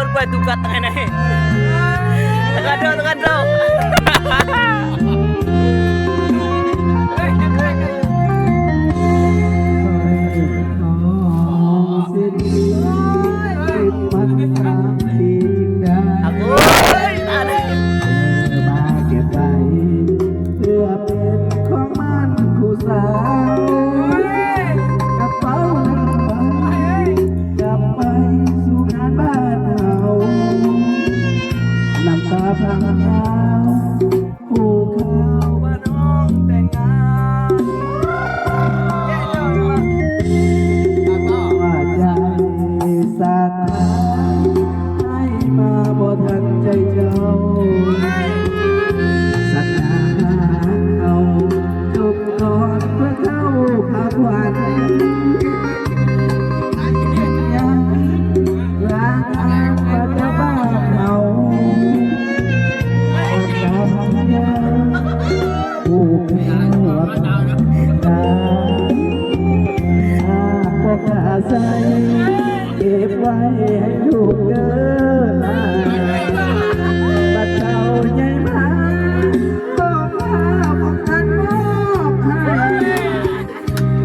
buat gue tukat tangan nih. Tekan dong.เก็บไว้ให้ลูกเกินบัดเจ้าใหญ่มาบอกว่าของท่านมอบให้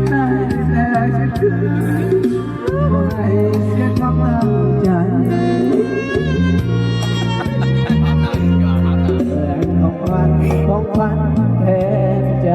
ได้แต่ฉันคือให้เสียความตั้งใจของขวัญแทนใจ